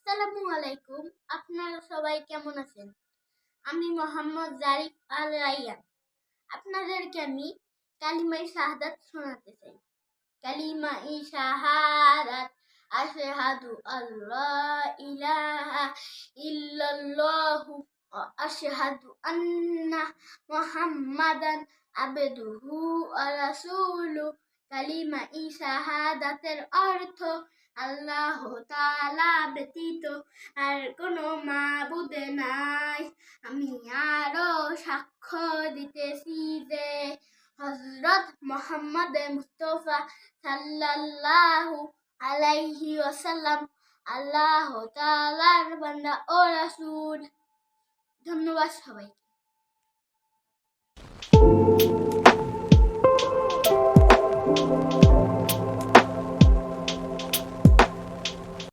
আসসালামু আলাইকুম। আপনারা সবাই কেমন আছেন? আমি মোহাম্মদ জারিফ আল রাইয়ান। আপনাদেরকে আমি কালিমায়ে শাহাদাত শোনাতে চাই। কালিমায়ে শাহাদাত আশহাদু আল্লা ইলাহা ইল্লাল্লাহু ওয়া আশহাদু আন্না মুহাম্মাদান আবদুহু ওয়া রাসূলুহু। কালিমায়ে শাহাদাতের অর্থ আল্লাহ তাআলা ব্যতীত আর কোনো মাবুদ নাই। আমি আরো সাক্ষ্য দিতেছি যে হযরত মুহাম্মদ মুস্তাফা সাল্লাল্লাহু আলাইহি ওয়াসাল্লাম আল্লাহ তাআলার বান্দা ও রাসূল। ধন্যবাদ সবাইকে।